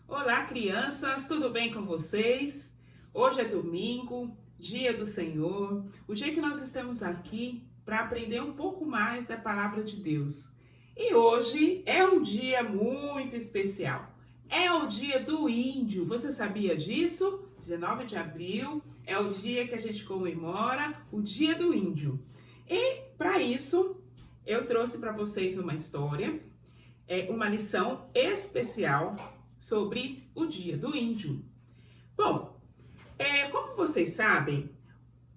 Olá, crianças, tudo bem com vocês? Hoje é domingo, dia do Senhor, o dia que nós estamos aqui para aprender um pouco mais da palavra de Deus. E hoje é um dia muito especial. É o dia do índio. Você sabia disso? 19 de abril é o dia que a gente comemora o dia do índio. E para isso, eu trouxe para vocês uma história, uma lição especial sobre o dia do índio. Bom, como vocês sabem,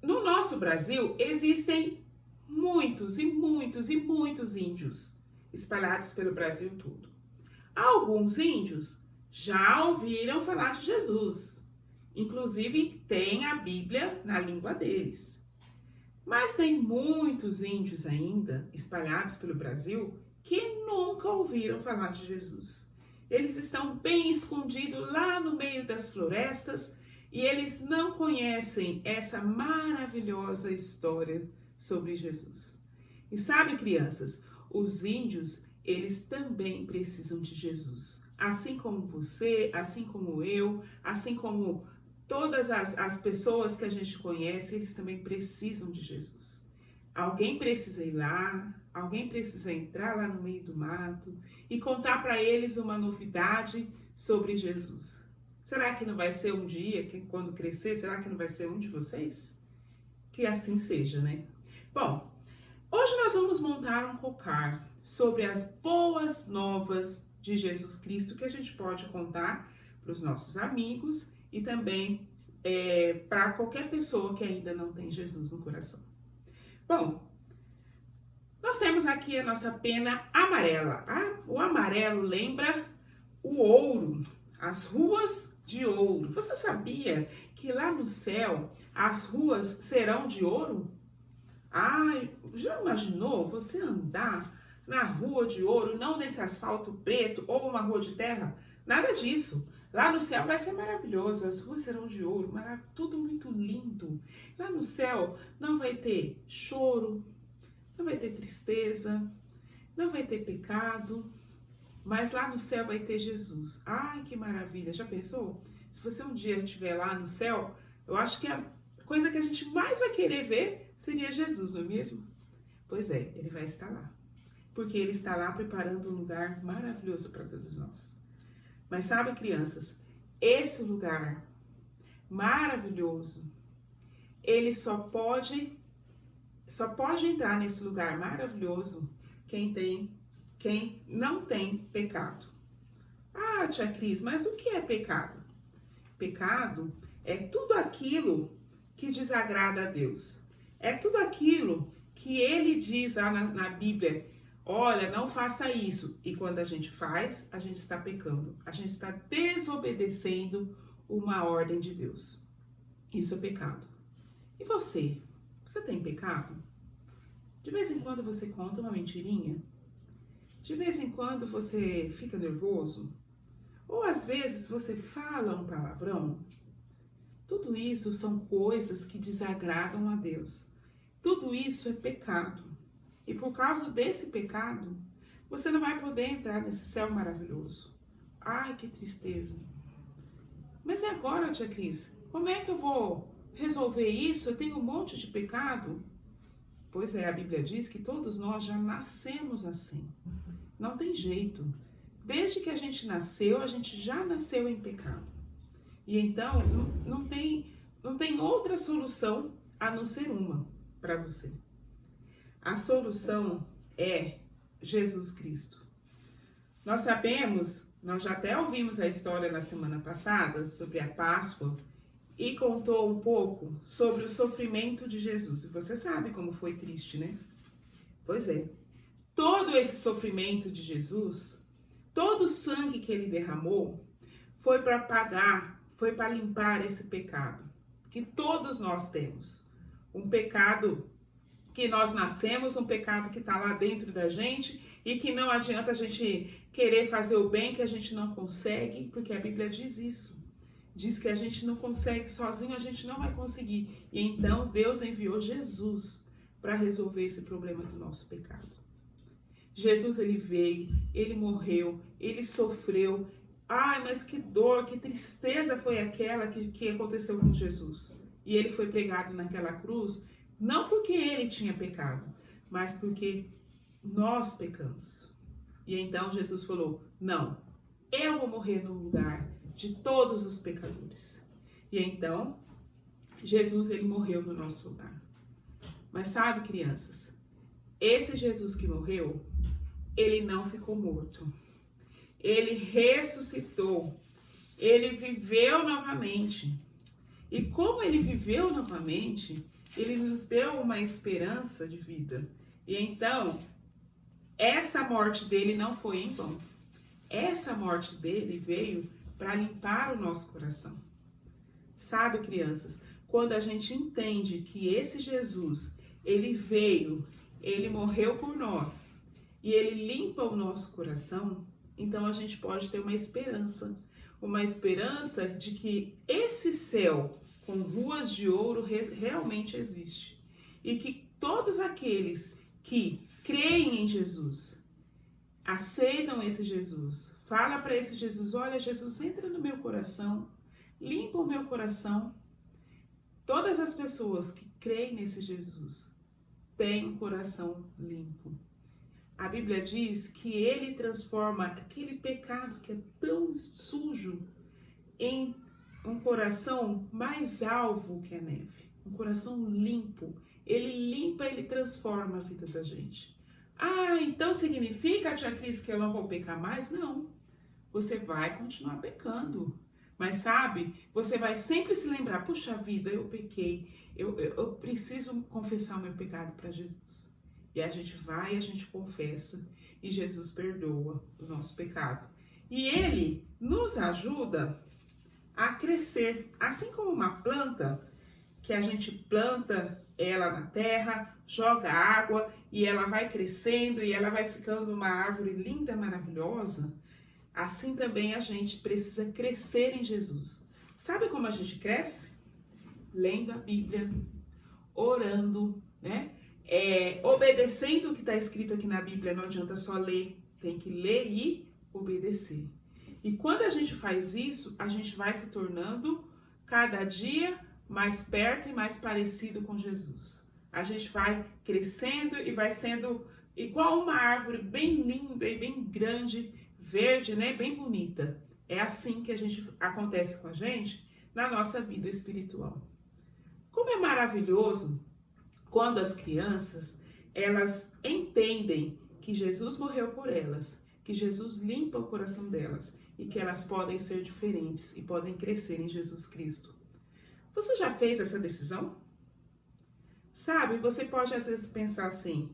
no nosso Brasil existem muitos índios espalhados pelo Brasil todo. Alguns índios já ouviram falar de Jesus, inclusive tem a Bíblia na língua deles. Mas tem muitos índios ainda espalhados pelo Brasil que nunca ouviram falar de Jesus. Eles estão bem escondidos lá no meio das florestas e eles não conhecem essa maravilhosa história sobre Jesus. E sabe, crianças, os índios, eles também precisam de Jesus. Assim como você, assim como eu, assim como todas as pessoas que a gente conhece, eles também precisam de Jesus. Alguém precisa ir lá, alguém precisa entrar lá no meio do mato e contar para eles uma novidade sobre Jesus. Será que não vai ser um dia, que quando crescer, será que não vai ser um de vocês? Que assim seja, né? Bom, hoje nós vamos montar um cocar sobre as boas novas de Jesus Cristo que a gente pode contar para os nossos amigos e também para qualquer pessoa que ainda não tem Jesus no coração. Bom, nós temos aqui a nossa pena amarela. O amarelo lembra o ouro, as ruas de ouro. Você sabia que lá no céu as ruas serão de ouro? Já imaginou você andar na rua de ouro, não nesse asfalto preto ou uma rua de terra? Nada disso. Lá no céu vai ser maravilhoso, as ruas serão de ouro, tudo muito lindo. Lá no céu não vai ter choro, não vai ter tristeza, não vai ter pecado, mas lá no céu vai ter Jesus. Ai, que maravilha! Já pensou? Se você um dia estiver lá no céu, eu acho que a coisa que a gente mais vai querer ver seria Jesus, não é mesmo? Pois é, ele vai estar lá, porque ele está lá preparando um lugar maravilhoso para todos nós. Mas sabe, crianças, esse lugar maravilhoso, ele só pode entrar nesse lugar maravilhoso quem não tem pecado. Ah, tia Cris, mas o que é pecado? Pecado é tudo aquilo que desagrada a Deus. É tudo aquilo que ele diz lá na Bíblia. Olha, não faça isso. E quando a gente faz, a gente está pecando. A gente está desobedecendo uma ordem de Deus. Isso é pecado. E você? Você tem pecado? De vez em quando você conta uma mentirinha? De vez em quando você fica nervoso? Ou às vezes você fala um palavrão? Tudo isso são coisas que desagradam a Deus. Tudo isso é pecado. E por causa desse pecado, você não vai poder entrar nesse céu maravilhoso. Ai, que tristeza. Mas e agora, tia Cris? Como é que eu vou resolver isso? Eu tenho um monte de pecado. Pois é, a Bíblia diz que todos nós já nascemos assim. Não tem jeito. Desde que a gente nasceu, a gente já nasceu em pecado. E então, não tem outra solução a não ser uma para você. A solução é Jesus Cristo. Nós sabemos, nós já até ouvimos a história na semana passada sobre a Páscoa e contou um pouco sobre o sofrimento de Jesus. E você sabe como foi triste, né? Pois é. Todo esse sofrimento de Jesus, todo o sangue que ele derramou, foi para pagar, foi para limpar esse pecado que todos nós temos. Um pecado que nós nascemos, um pecado que está lá dentro da gente e que não adianta a gente querer fazer o bem, que a gente não consegue, porque a Bíblia diz isso. Diz que a gente não consegue, sozinho a gente não vai conseguir. E então Deus enviou Jesus para resolver esse problema do nosso pecado. Jesus, ele veio, ele morreu, ele sofreu Ai, mas que dor, que tristeza foi aquela que aconteceu com Jesus. E ele foi pregado naquela cruz, não porque ele tinha pecado, mas porque nós pecamos. E então Jesus falou, não, eu vou morrer no lugar de todos os pecadores. E então, Jesus, ele morreu no nosso lugar. Mas sabe, crianças, esse Jesus que morreu, ele não ficou morto. Ele ressuscitou. Ele viveu novamente. E como ele viveu novamente, ele nos deu uma esperança de vida. E então, essa morte dele não foi em vão. Essa morte dele veio para limpar o nosso coração. Sabe, crianças, quando a gente entende que esse Jesus, ele veio, ele morreu por nós e ele limpa o nosso coração, então a gente pode ter uma esperança de que esse céu com ruas de ouro realmente existe e que todos aqueles que creem em Jesus, aceitam esse Jesus, fala para esse Jesus, olha Jesus, entra no meu coração, limpa o meu coração. Todas as pessoas que creem nesse Jesus têm um coração limpo. A Bíblia diz que ele transforma aquele pecado que é tão sujo em um coração mais alvo que a neve, um coração limpo. Ele limpa, ele transforma a vida da gente. Ah, então significa, tia Cris, que eu não vou pecar mais? Não, você vai continuar pecando. Mas sabe, você vai sempre se lembrar, puxa vida, eu pequei, eu preciso confessar o meu pecado para Jesus. E a gente vai, a gente confessa e Jesus perdoa o nosso pecado. E ele nos ajuda a crescer, assim como uma planta, que a gente planta ela na terra, joga água e ela vai crescendo e ela vai ficando uma árvore linda, maravilhosa. Assim também a gente precisa crescer em Jesus. Sabe como a gente cresce? Lendo a Bíblia, orando, né? Obedecendo o que está escrito aqui na Bíblia. Não adianta só ler, tem que ler e obedecer. E quando a gente faz isso, a gente vai se tornando cada dia mais perto e mais parecido com Jesus. A gente vai crescendo e vai sendo igual uma árvore bem linda e bem grande, verde, né? Bem bonita. É assim que acontece com a gente na nossa vida espiritual. Como é maravilhoso quando as crianças, elas entendem que Jesus morreu por elas, que Jesus limpa o coração delas e que elas podem ser diferentes e podem crescer em Jesus Cristo. Você já fez essa decisão? Sabe, você pode às vezes pensar assim,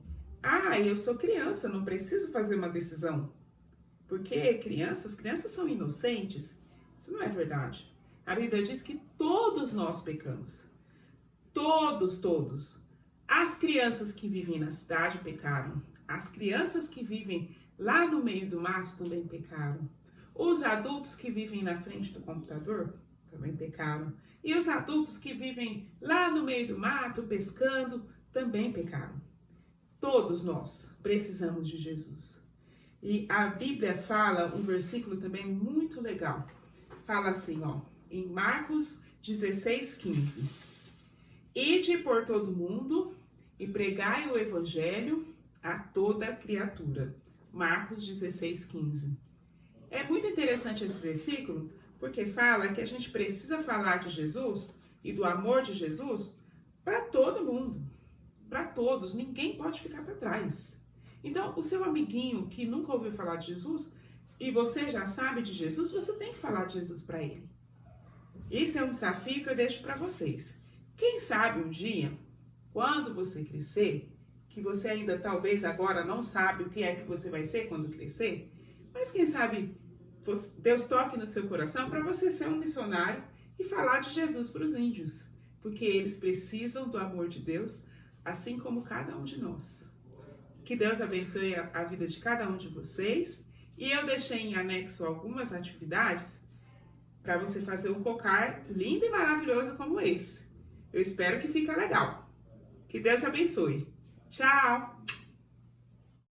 eu sou criança, não preciso fazer uma decisão. Porque crianças são inocentes. Isso não é verdade. A Bíblia diz que todos nós pecamos. Todos. As crianças que vivem na cidade pecaram. As crianças que vivem lá no meio do mato também pecaram. Os adultos que vivem na frente do computador também pecaram. E os adultos que vivem lá no meio do mato pescando também pecaram. Todos nós precisamos de Jesus. E a Bíblia fala um versículo também muito legal. Fala assim, em Marcos 16:15. Ide por todo mundo e pregai o evangelho a toda criatura. Marcos 16:15. É muito interessante esse versículo, porque fala que a gente precisa falar de Jesus e do amor de Jesus para todo mundo, para todos, ninguém pode ficar para trás. Então, o seu amiguinho que nunca ouviu falar de Jesus e você já sabe de Jesus, você tem que falar de Jesus para ele. Esse é um desafio que eu deixo para vocês. Quem sabe um dia, quando você crescer, que você ainda talvez agora não sabe o que é que você vai ser quando crescer, mas quem sabe Deus toque no seu coração para você ser um missionário e falar de Jesus para os índios, porque eles precisam do amor de Deus, assim como cada um de nós. Que Deus abençoe a vida de cada um de vocês. E eu deixei em anexo algumas atividades para você fazer um cocar lindo e maravilhoso como esse. Eu espero que fique legal. Que Deus abençoe. Tchau!